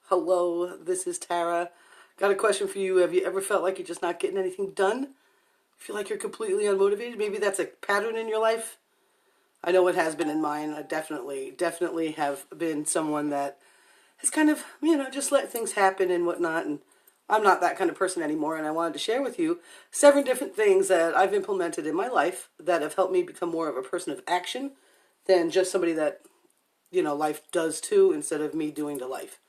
Hello, this is Tara. Got a question for you. Have you ever felt like you're just not getting anything done? Feel like you're completely unmotivated? Maybe that's a pattern in your life? I know it has been in mine. I definitely have been someone that has kind of, just let things happen and whatnot. And I'm not that kind of person anymore. And I wanted to share with you 7 different things that I've implemented in my life that have helped me become more of a person of action than just somebody that, life does to instead of me doing to life.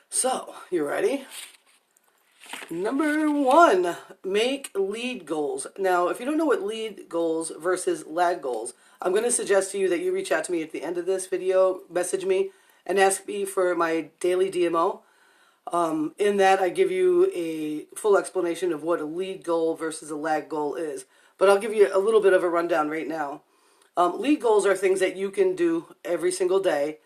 So, you ready? Number 1, make lead goals. Now, if you don't know what lead goals versus lag goals, I'm going to suggest to you that you reach out to me at the end of this video, message me, and ask me for my daily DMO. In that, I give you a full explanation of what a lead goal versus a lag goal is. But I'll give you a little bit of a rundown right now. Lead goals are things that you can do every single day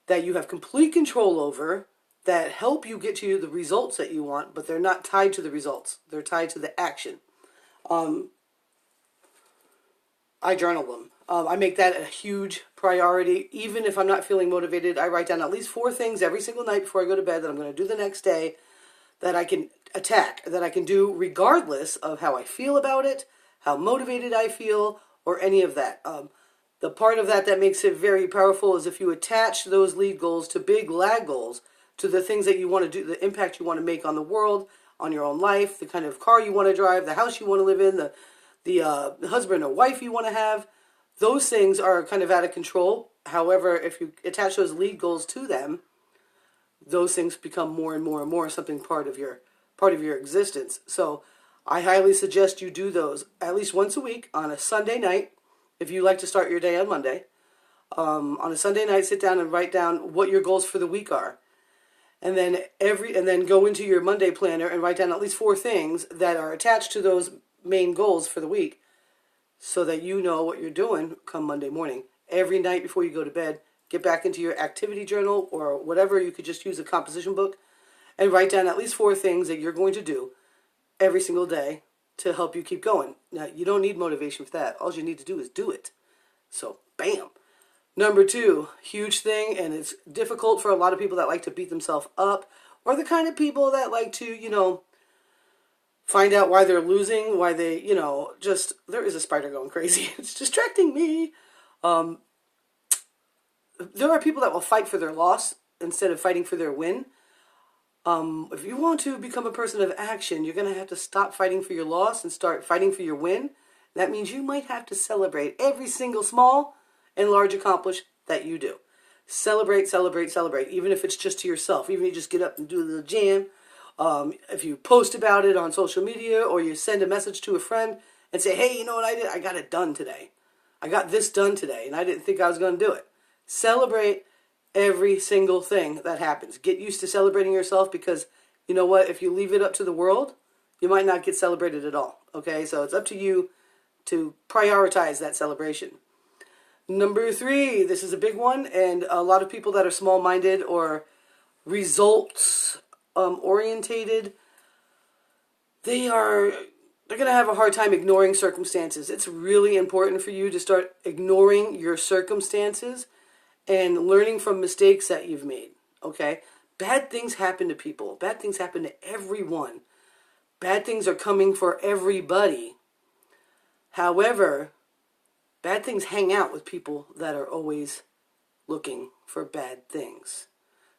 that you have complete control over, that help you get to the results that you want, but they're not tied to the results. They're tied to the action. I journal them. I make that a huge priority. Even if I'm not feeling motivated, I write down at least 4 things every single night before I go to bed that I'm going to do the next day that I can attack, that I can do regardless of how I feel about it, how motivated I feel, or any of that. The part of that makes it very powerful is if you attach those lead goals to big lag goals, to the things that you want to do, the impact you want to make on the world, on your own life, the kind of car you want to drive, the house you want to live in, the husband or wife you want to have. Those things are kind of out of control. However, if you attach those lead goals to them, those things become more and more and more something part of your existence. So I highly suggest you do those at least once a week on a Sunday night, if you like to start your day on Monday. On a Sunday night, sit down and write down what your goals for the week are. And then go into your Monday planner and write down at least 4 things that are attached to those main goals for the week, so that you know what you're doing come Monday morning. Every night before you go to bed, get back into your activity journal or whatever. You could just use a composition book and write down at least 4 things that you're going to do every single day to help you keep going. Now, you don't need motivation for that. All you need to do is do it. So, bam. Number 2, huge thing, and it's difficult for a lot of people that like to beat themselves up, or the kind of people that like to, find out why they're losing, why they, there is a spider going crazy. It's distracting me. There are people that will fight for their loss instead of fighting for their win. If you want to become a person of action, you're going to have to stop fighting for your loss and start fighting for your win. That means you might have to celebrate every single small and large accomplish that you do. Celebrate, celebrate, celebrate, even if it's just to yourself. Even if you just get up and do a little jam. If you post about it on social media, or you send a message to a friend and say, hey, you know what I did? I got it done today. I got this done today, and I didn't think I was going to do it. Celebrate every single thing that happens. Get used to celebrating yourself, because you know what? If you leave it up to the world, you might not get celebrated at all. Okay, so it's up to you to prioritize that celebration. Number 3, this is a big one, and a lot of people that are small-minded or results orientated, they're going to have a hard time ignoring circumstances. It's really important for you to start ignoring your circumstances and learning from mistakes that you've made. Okay? Bad things happen to people. Bad things happen to everyone. Bad things are coming for everybody. However, bad things hang out with people that are always looking for bad things.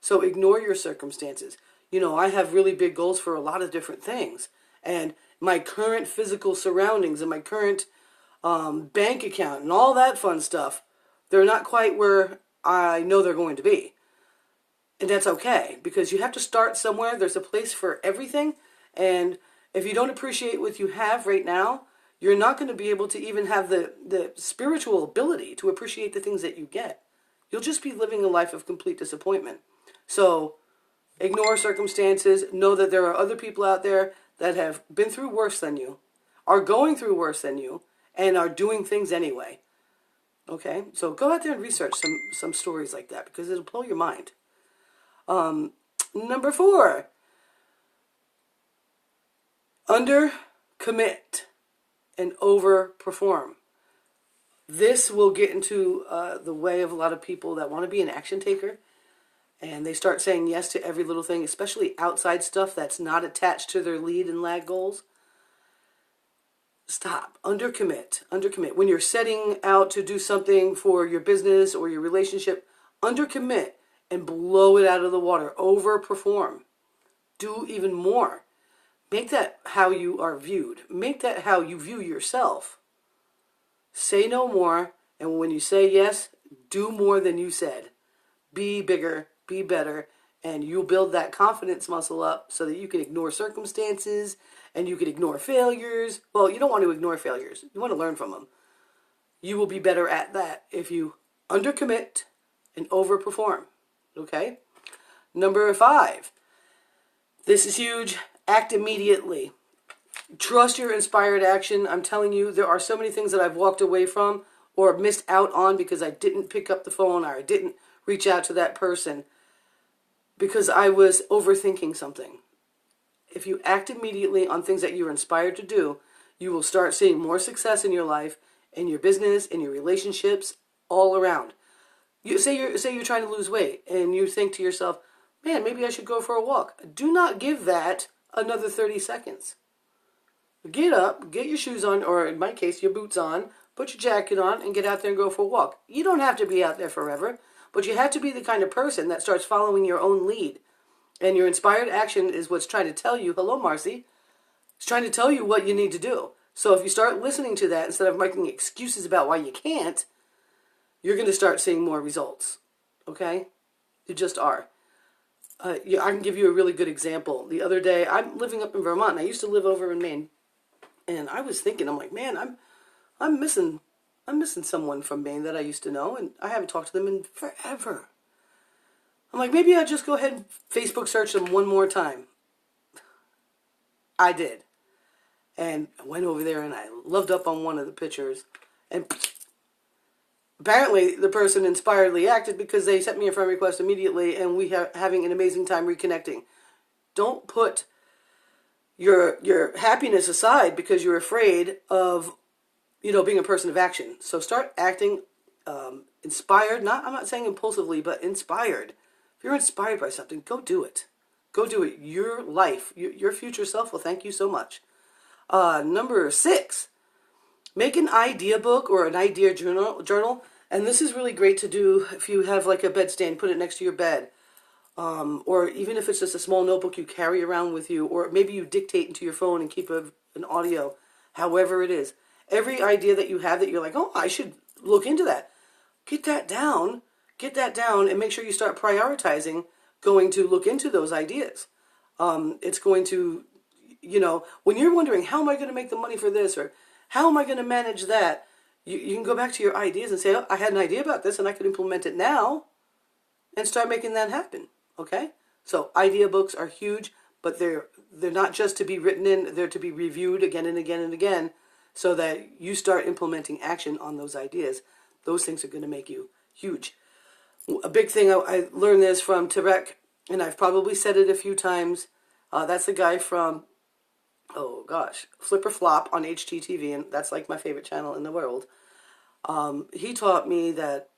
So ignore your circumstances. I have really big goals for a lot of different things. And my current physical surroundings and my current bank account and all that fun stuff, they're not quite where I know they're going to be. And that's okay, because you have to start somewhere. There's a place for everything. And if you don't appreciate what you have right now, you're not going to be able to even have the spiritual ability to appreciate the things that you get. You'll just be living a life of complete disappointment. So ignore circumstances. Know that there are other people out there that have been through worse than you, are going through worse than you, and are doing things anyway. Okay? So go out there and research some stories like that, because it'll blow your mind. Number 4, undercommit and overperform. This will get into the way of a lot of people that want to be an action taker, and they start saying yes to every little thing, especially outside stuff that's not attached to their lead and lag goals, stop. Undercommit. Undercommit. When you're setting out to do something for your business or your relationship, undercommit and blow it out of the water. Overperform. Do even more. Make that how you are viewed. Make that how you view yourself. Say no more, and when you say yes, do more than you said. Be bigger, be better, and you'll build that confidence muscle up so that you can ignore circumstances and you can ignore failures. Well, you don't want to ignore failures. You want to learn from them. You will be better at that if you undercommit and overperform. Okay? Number 5. This is huge. Act immediately. Trust your inspired action. I'm telling you, there are so many things that I've walked away from or missed out on because I didn't pick up the phone or I didn't reach out to that person because I was overthinking something. If you act immediately on things that you're inspired to do, you will start seeing more success in your life, in your business, in your relationships, all around. You say you're trying to lose weight and you think to yourself, man, maybe I should go for a walk. Do not give that another 30 seconds. Get up, get your shoes on, or in my case, your boots on, put your jacket on, and get out there and go for a walk. You don't have to be out there forever, but you have to be the kind of person that starts following your own lead. And your inspired action is what's trying to tell you, hello, Marcy. It's trying to tell you what you need to do. So if you start listening to that instead of making excuses about why you can't, you're going to start seeing more results. Okay? You just are. I can give you a really good example. The other day, I'm living up in Vermont, and I used to live over in Maine. And I was thinking, I'm like, man, I'm missing someone from Maine that I used to know, and I haven't talked to them in forever. I'm like, maybe I'll just go ahead and Facebook search them one more time. I did. And I went over there and I loved up on one of the pictures. And apparently the person inspiredly acted because they sent me a friend request immediately and we are having an amazing time reconnecting. Don't put your happiness aside because you're afraid of, being a person of action. So start acting inspired. I'm not saying impulsively, but inspired. If you're inspired by something, go do it. Go do it. Your life, your future self will thank you so much. Number 6, make an idea book or an idea journal. And this is really great to do if you have like a bedstand, put it next to your bed. Or even if it's just a small notebook you carry around with you, or maybe you dictate into your phone and keep an audio, however it is. Every idea that you have that you're like, oh, I should look into that. Get that down and make sure you start prioritizing going to look into those ideas. It's going to, when you're wondering, how am I going to make the money for this? Or how am I going to manage that? You can go back to your ideas and say, oh, I had an idea about this and I could implement it now and start making that happen. Okay? So idea books are huge, but they're not just to be written in, they're to be reviewed again and again and again so that you start implementing action on those ideas. Those things are going to make you huge. A big thing, I learned this from Tarek, and I've probably said it a few times. That's the guy from, Flip or Flop on HGTV, and that's like my favorite channel in the world. He taught me that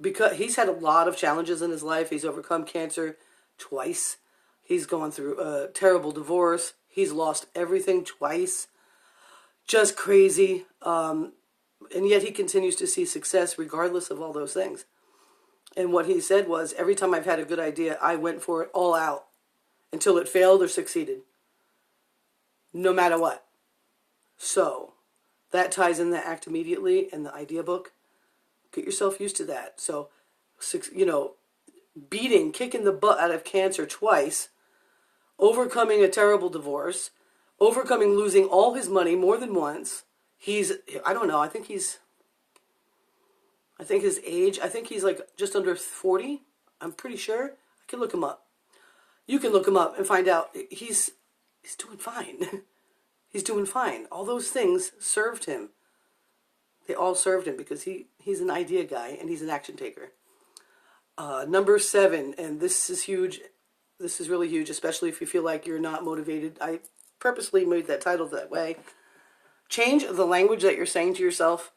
because he's had a lot of challenges in his life. He's overcome cancer twice. He's gone through a terrible divorce. He's lost everything twice. Just crazy. And yet he continues to see success regardless of all those things. And what he said was, every time I've had a good idea, I went for it all out until it failed or succeeded. No matter what. So that ties in the act immediately and the idea book. Get yourself used to that. So, kicking the butt out of cancer twice, overcoming a terrible divorce, overcoming losing all his money more than once. I think his age, he's like just under 40. I'm pretty sure. I can look him up. You can look him up and find out. He's doing fine. He's doing fine. All those things served him. They all served him because he's an idea guy and he's an action taker. Number 7, and this is huge. This is really huge, especially if you feel like you're not motivated. I purposely made that title that way. Change the language that you're saying to yourself.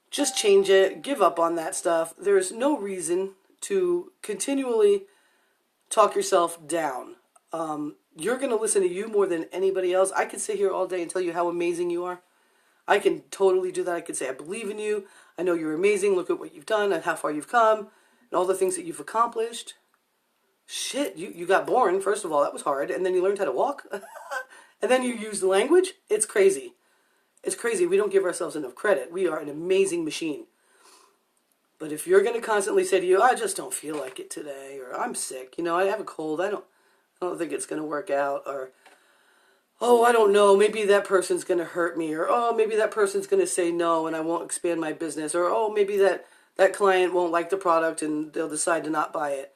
Just change it. Give up on that stuff. There's no reason to continually talk yourself down. You're going to listen to you more than anybody else. I could sit here all day and tell you how amazing you are. I can totally do that. I could say, I believe in you. I know you're amazing. Look at what you've done and how far you've come and all the things that you've accomplished. Shit, you got born, first of all. That was hard. And then you learned how to walk. And then you use the language. It's crazy. It's crazy. We don't give ourselves enough credit. We are an amazing machine. But if you're going to constantly say to you, I just don't feel like it today, or I'm sick, I have a cold, I don't think it's going to work out, or oh, I don't know, maybe that person's going to hurt me, or oh, maybe that person's going to say no and I won't expand my business, or oh, maybe that client won't like the product and they'll decide to not buy it.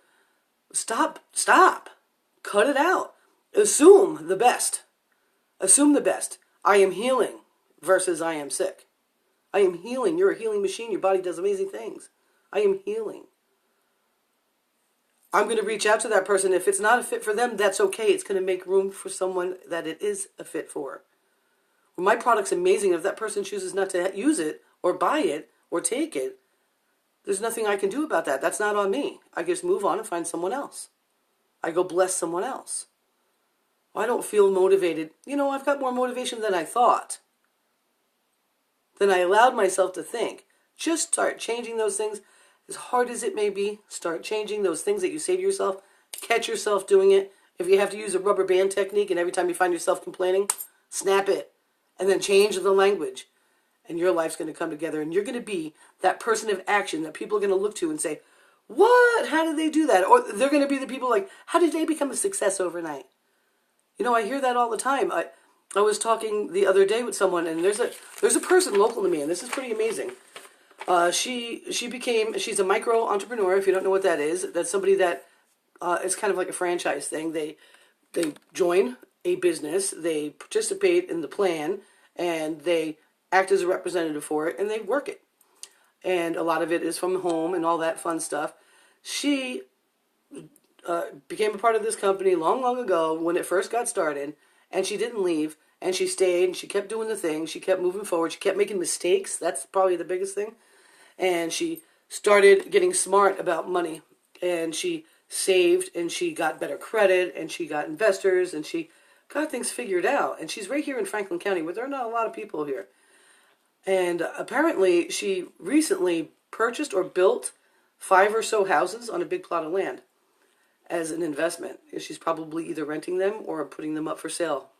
Stop. Cut it out. Assume the best. Assume the best. I am healing versus I am sick. I am healing. You're a healing machine. Your body does amazing things. I am healing. I'm going to reach out to that person. If it's not a fit for them, that's okay. It's going to make room for someone that it is a fit for. Well, my product's amazing. If that person chooses not to use it or buy it or take it, there's nothing I can do about that. That's not on me. I just move on and find someone else. I go bless someone else. I don't feel motivated. I've got more motivation than I thought. Than I allowed myself to think. Just start changing those things. As hard as it may be, start changing those things that you say to yourself. Catch yourself doing it. If you have to use a rubber band technique and every time you find yourself complaining, snap it. And then change the language. And your life's going to come together. And you're going to be that person of action that people are going to look to and say, what? How did they do that? Or they're going to be the people like, how did they become a success overnight? I hear that all the time. I was talking the other day with someone, and there's a person local to me, and this is pretty amazing. She's a micro entrepreneur. If you don't know what that is, that's somebody that it's kind of like a franchise thing. They join a business, they participate in the plan, and they act as a representative for it, and they work it. And a lot of it is from home and all that fun stuff. She became a part of this company long ago when it first got started, and she didn't leave, and she stayed, and she kept doing the thing, she kept moving forward, she kept making mistakes, that's probably the biggest thing, and she started getting smart about money, and she saved, and she got better credit, and she got investors, and she got things figured out, and she's right here in Franklin County, where there are not a lot of people here, and apparently she recently purchased or built 5 or so houses on a big plot of land as an investment. She's probably either renting them or putting them up for sale.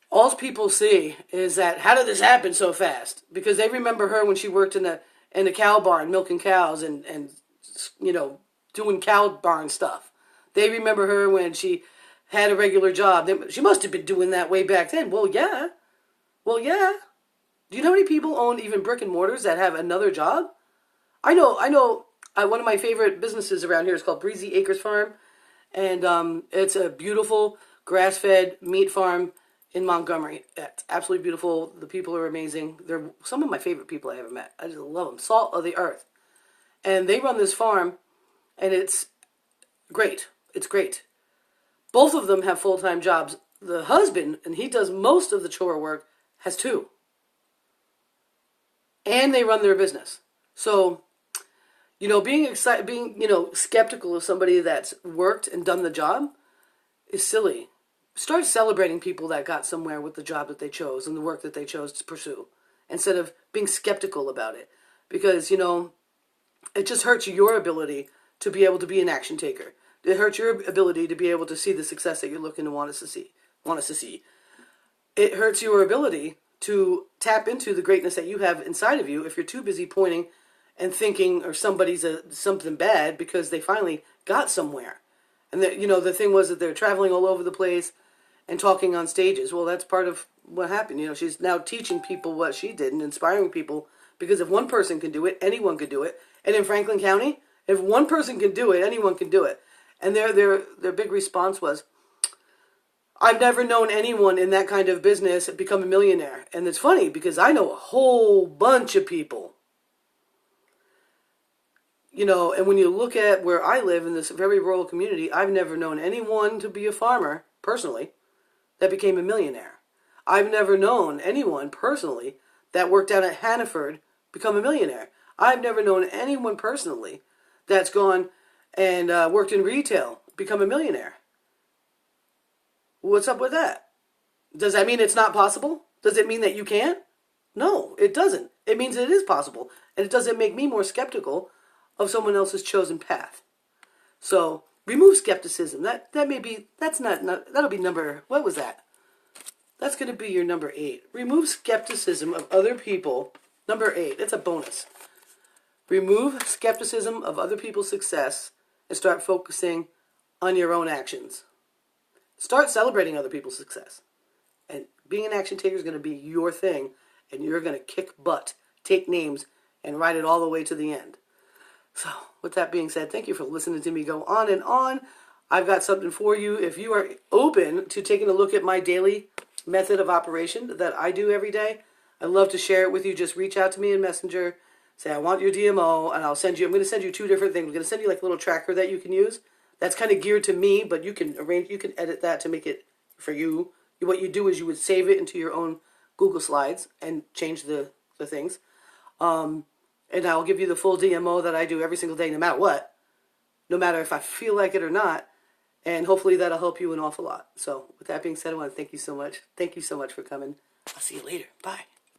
All people see is that, how did this happen so fast? Because they remember her when she worked in the cow barn, milking cows and doing cow barn stuff. They remember her when she had a regular job. She must have been doing that way back then. Well, yeah. Do you know how many people own even brick and mortars that have another job? I know. One of my favorite businesses around here is called Breezy Acres Farm, and it's a beautiful grass-fed meat farm in Montgomery. It's absolutely beautiful. The people are amazing. They're some of my favorite people I ever met. I just love them. Salt of the earth. And they run this farm, and it's great. It's great. Both of them have full-time jobs. The husband, and he does most of the chore work, has 2. And they run their business. So, being skeptical of somebody that's worked and done the job is silly. Start celebrating people that got somewhere with the job that they chose and the work that they chose to pursue, instead of being skeptical about it. Because, it just hurts your ability to be able to be an action taker. It hurts your ability to be able to see the success that you're looking to want us to see. It hurts your ability to tap into the greatness that you have inside of you if you're too busy pointing and thinking or somebody's something bad because they finally got somewhere. And the thing was that they're traveling all over the place and talking on stages. Well, that's part of what happened. She's now teaching people what she did and inspiring people, because if one person can do it, anyone can do it. And in Franklin County, if one person can do it, anyone can do it. And their big response was, I've never known anyone in that kind of business become a millionaire. And it's funny because I know a whole bunch of people. And when you look at where I live in this very rural community, I've never known anyone to be a farmer, personally, that became a millionaire. I've never known anyone, personally, that worked out at Hannaford become a millionaire. I've never known anyone personally that's gone and worked in retail, become a millionaire. What's up with that? Does that mean it's not possible? Does it mean that you can't? No, it doesn't. It means it is possible. And it doesn't make me more skeptical of someone else's chosen path. So remove skepticism. That'll be number, what was that? That's going to be your number 8. Remove skepticism of other people. Number 8, it's a bonus. Remove skepticism of other people's success and start focusing on your own actions. Start celebrating other people's success. And being an action taker is going to be your thing, and you're going to kick butt, take names, and ride it all the way to the end. So, with that being said, thank you for listening to me go on and on. I've got something for you. If you are open to taking a look at my daily method of operation that I do every day, I'd love to share it with you. Just reach out to me in Messenger. Say, I want your DMO, and I'm going to send you 2 different things. I'm going to send you like a little tracker that you can use. That's kind of geared to me, but you can edit that to make it for you. What you do is you would save it into your own Google Slides and change the things. And I'll give you the full DMO that I do every single day, no matter what. No matter if I feel like it or not. And hopefully that'll help you an awful lot. So with that being said, I want to thank you so much. Thank you so much for coming. I'll see you later. Bye.